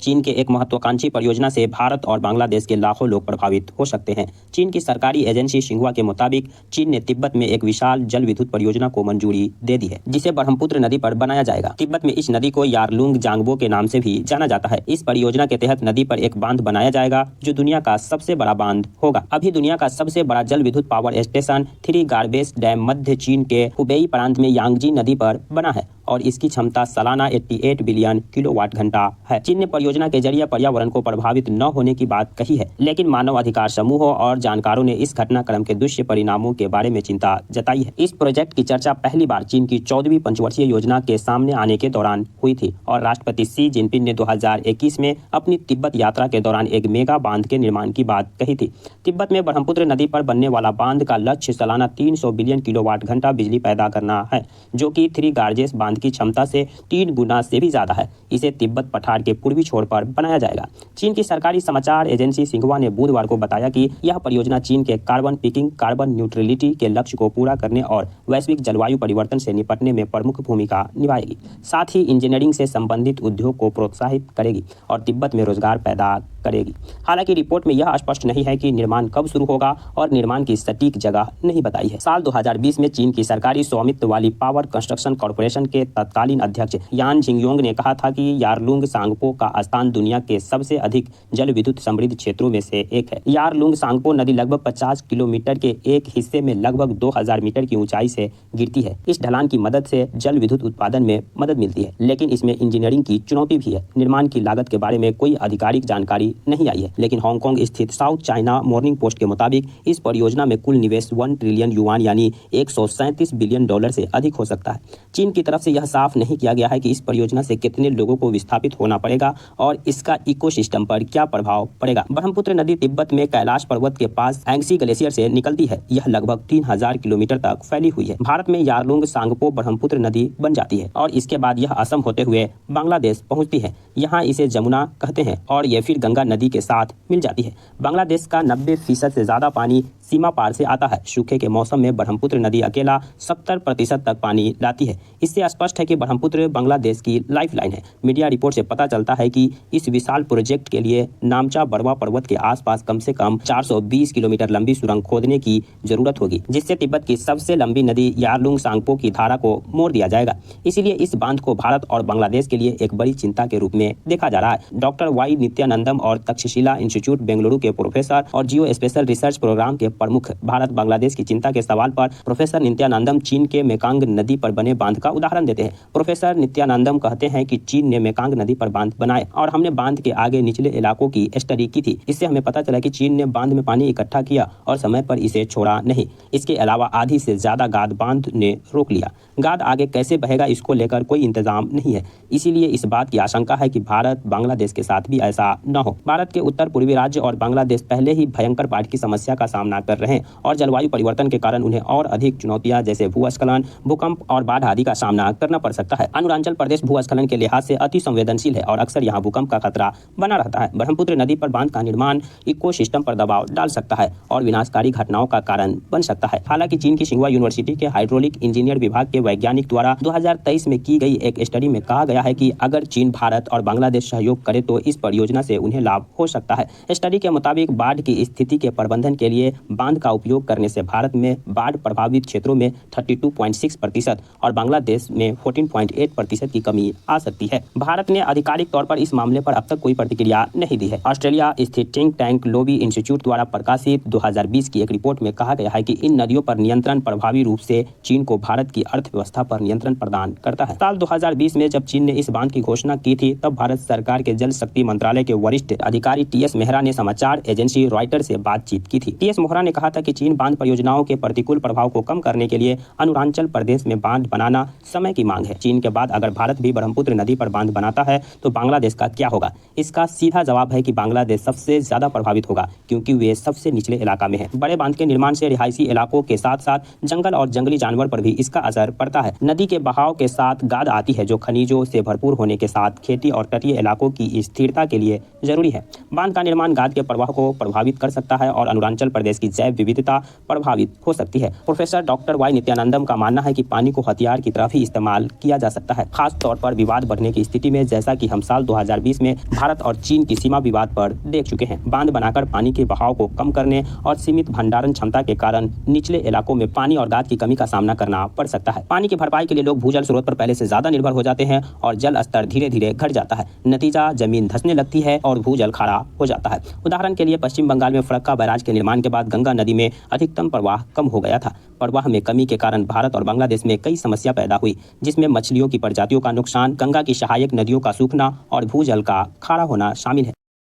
चीन के एक महत्वाकांक्षी परियोजना से भारत और बांग्लादेश के लाखों लोग प्रभावित हो सकते हैं। चीन की सरकारी एजेंसी शिंहुआ के मुताबिक चीन ने तिब्बत में एक विशाल जल विद्युत परियोजना को मंजूरी दे दी है, जिसे ब्रह्मपुत्र नदी पर बनाया जाएगा। तिब्बत में इस नदी को यारलुंग जांगबो के नाम से भी जाना जाता है। इस परियोजना के तहत नदी पर एक बांध बनाया जाएगा जो दुनिया का सबसे बड़ा बांध होगा। अभी दुनिया का सबसे बड़ा जल विद्युत power station three Gorges dam मध्य चीन के हुबेई प्रांत में यांगजी नदी पर बना है और इसकी क्षमता सालाना 88 बिलियन किलोवाट घंटा है। चीन ने परियोजना के जरिए पर्यावरण को प्रभावित न होने की बात कही है, लेकिन मानव अधिकार समूहों और जानकारों ने इस घटनाक्रम के दुष्परिणामों के बारे में चिंता जताई है। इस प्रोजेक्ट की चर्चा पहली बार चीन की 14वीं पंचवर्षीय योजना के सामने आने के दौरान हुई थी और राष्ट्रपति शी जिनपिंग ने 2021 में अपनी तिब्बत यात्रा के दौरान एक मेगा बांध के निर्माण की बात कही थी। तिब्बत में ब्रह्मपुत्र नदी पर बनने वाला बांध का लक्ष्य सालाना 300 बिलियन किलोवाट घंटा बिजली पैदा करना है, जो कि थ्री गार्जेस बांध की क्षमता से 3 गुना से भी ज्यादा है। इसे तिब्बत पठार के पूर्वी छोर पर बनाया जाएगा। चीन की सरकारी समाचार एजेंसी सिंहुआ ने बुधवार को बताया कि यह परियोजना चीन के कार्बन पिकिंग, कार्बन न्यूट्रलिटी के लक्ष्य को पूरा करने और वैश्विक जलवायु परिवर्तन से निपटने में प्रमुख भूमिका निभाएगी। साथ ही इंजीनियरिंग से संबंधित उद्योग को प्रोत्साहित करेगी और तिब्बत में रोजगार पैदा करेगी। हालांकि रिपोर्ट में यह स्पष्ट नहीं है कि निर्माण कब शुरू होगा और निर्माण की सटीक जगह नहीं बताई है। साल 2020 में चीन की सरकारी स्वामित्व वाली पावर कंस्ट्रक्शन कॉर्पोरेशन के तत्कालीन अध्यक्ष यान झिंगयोंग ने कहा था कि यारलुंग सांगपो का स्थान दुनिया के सबसे अधिक जल विद्युत समृद्ध क्षेत्रों में से एक है। यारलुंग सांगपो नदी लगभग 50 किलोमीटर के एक हिस्से में लगभग 2000 मीटर की ऊंचाई से गिरती है। इस ढलान की मदद से जल विद्युत उत्पादन में मदद मिलती है, लेकिन इसमें इंजीनियरिंग की चुनौती भी है। निर्माण की लागत के बारे में कोई आधिकारिक जानकारी नहीं आई है, लेकिन हांगकांग स्थित साउथ चाइना मॉर्निंग पोस्ट के मुताबिक इस परियोजना में कुल निवेश 1 ट्रिलियन युआन यानी 137 बिलियन डॉलर से अधिक हो सकता है। चीन की तरफ से यह साफ नहीं किया गया है कि इस परियोजना से कितने लोगों को विस्थापित होना पड़ेगा और इसका इकोसिस्टम पर क्या प्रभाव पड़ेगा। ब्रह्मपुत्र नदी तिब्बत में कैलाश पर्वत के पास एंग्सी ग्लेशियर से निकलती है। यह लगभग 3000 किलोमीटर तक फैली हुई है। भारत में यारलुंग सांगपो ब्रह्मपुत्र नदी बन जाती है और इसके बाद यह असम होते हुए बांग्लादेश पहुंचती है। यहाँ इसे जमुना कहते हैं और यह फिर गंगा नदी के साथ मिल जाती है। बांग्लादेश का 90% से ज्यादा पानी सीमा पार से आता है। सूखे के मौसम में ब्रह्मपुत्र नदी अकेला 70% तक पानी लाती है। इससे स्पष्ट है कि ब्रह्मपुत्र बांग्लादेश की लाइफलाइन है। मीडिया रिपोर्ट से पता चलता है कि इस विशाल प्रोजेक्ट के लिए नामचा बरवा पर्वत के आसपास कम से कम 420 किलोमीटर लंबी सुरंग खोदने की जरूरत होगी, जिससे तिब्बत की सबसे लंबी नदी यारलुंग सांगपो की धारा को मोड़ दिया जाएगा। इसीलिए इस बांध को भारत और बांग्लादेश के लिए एक बड़ी चिंता के रूप में देखा जा रहा है। डॉक्टर वाई नित्यानंदम और तक्षशिला इंस्टीट्यूट बेंगलुरु के प्रोफेसर और जियो स्पेशल रिसर्च प्रोग्राम के प्रमुख भारत बांग्लादेश की चिंता के सवाल पर प्रोफेसर नित्यानंदम चीन के मेकांग नदी पर बने बांध का उदाहरण देते हैं। प्रोफेसर नित्यानंदम कहते हैं कि चीन ने मेकांग नदी पर बांध बनाए और हमने बांध के आगे निचले इलाकों की स्टडी की थी। इससे हमें पता चला कि चीन ने बांध में पानी इकट्ठा किया और समय पर इसे छोड़ा नहीं। इसके अलावा आधी से ज्यादा गाद बांध ने रोक लिया। गाद आगे कैसे बहेगा इसको लेकर कोई इंतजाम नहीं है। इसीलिए इस बात की आशंका है कि भारत बांग्लादेश के साथ भी ऐसा न हो। भारत के उत्तर पूर्वी राज्य और बांग्लादेश पहले ही भयंकर बाढ़ की समस्या का सामना कर रहे हैं और जलवायु परिवर्तन के कारण उन्हें और अधिक चुनौतियां जैसे भूस्खलन, भूकंप और बाढ़ आदि का सामना करना पड़ सकता है। अरुणाचल प्रदेश भूस्खलन के लिहाज से अति संवेदनशील है और अक्सर यहाँ भूकंप का खतरा बना रहता है। ब्रह्मपुत्र नदी पर बांध का निर्माण इकोसिस्टम पर दबाव डाल सकता है और विनाशकारी घटनाओं का कारण बन सकता है। हालांकि चीन की सिंहुआ यूनिवर्सिटी के हाइड्रोलिक इंजीनियर विभाग के वैज्ञानिक द्वारा 2023 में की गई एक स्टडी में कहा गया है कि अगर चीन, भारत और बांग्लादेश सहयोग करे तो इस परियोजना से उन्हें लाभ हो सकता है। स्टडी के मुताबिक बाढ़ की स्थिति के प्रबंधन के लिए बांध का उपयोग करने से भारत में बाढ़ प्रभावित क्षेत्रों में 32.6% और बांग्लादेश में 14.8% की कमी आ सकती है। भारत ने आधिकारिक तौर पर इस मामले पर अब तक कोई प्रतिक्रिया नहीं दी है। ऑस्ट्रेलिया स्थित थिंक टैंक लोबी इंस्टीट्यूट द्वारा प्रकाशित 2020 की एक रिपोर्ट में कहा गया है कि इन नदियों पर नियंत्रण प्रभावी रूप से चीन को भारत की अर्थव्यवस्था पर नियंत्रण प्रदान करता है। साल 2020 में जब चीन ने इस बांध की घोषणा की थी, तब भारत सरकार के जल शक्ति मंत्रालय के वरिष्ठ अधिकारी टीएस मेहरा ने समाचार एजेंसी रॉयटर से बातचीत की थी। टीएस मेहरा ने कहा था कि चीन बांध परियोजनाओं के प्रतिकूल प्रभाव को कम करने के लिए अरुणाचल प्रदेश में बांध बनाना समय की मांग है। चीन के बाद अगर भारत भी ब्रह्मपुत्र नदी पर बांध बनाता है तो बांग्लादेश का क्या होगा? इसका सीधा जवाब है कि बांग्लादेश सबसे ज्यादा प्रभावित होगा, क्योंकि वे सबसे निचले इलाका में है। बड़े बांध के निर्माण से रिहायशी इलाकों के साथ साथ जंगल और जंगली जानवर पर भी इसका असर पड़ता है। नदी के बहाव के साथ गाद आती है जो खनिजों से भरपूर होने के साथ खेती और तटीय इलाकों की स्थिरता के लिए जरूरी जरूरी है। बांध का निर्माण गाद के प्रवाह को प्रभावित कर सकता है और अरुणाचल प्रदेश की जैव विविधता प्रभावित हो सकती है। प्रोफेसर डॉक्टर वाई नित्यानंदम का मानना है कि पानी को हथियार की तरफ ही इस्तेमाल किया जा सकता है, खास तौर पर विवाद बढ़ने की स्थिति में, जैसा कि हम साल 2020 में भारत और चीन की सीमा विवाद पर देख चुके हैं। बांध बनाकर पानी के बहाव को कम करने और सीमित भंडारण क्षमता के कारण निचले इलाकों में पानी और गाद की कमी का सामना करना पड़ सकता है। पानी की भरपाई के लिए लोग भूजल स्रोत पर पहले से ज्यादा निर्भर हो जाते हैं और जल स्तर धीरे धीरे घट जाता है। नतीजा, जमीन धंसने लगती है और भूजल खारा हो जाता है। उदाहरण के लिए पश्चिम बंगाल में फरक्का बैराज के निर्माण के बाद गंगा नदी में अधिकतम प्रवाह कम हो गया था। प्रवाह में कमी के कारण भारत और बांग्लादेश में कई समस्या पैदा हुई, जिसमें मछलियों की प्रजातियों का नुकसान, गंगा की सहायक नदियों का सूखना और भूजल का खारा होना शामिल है।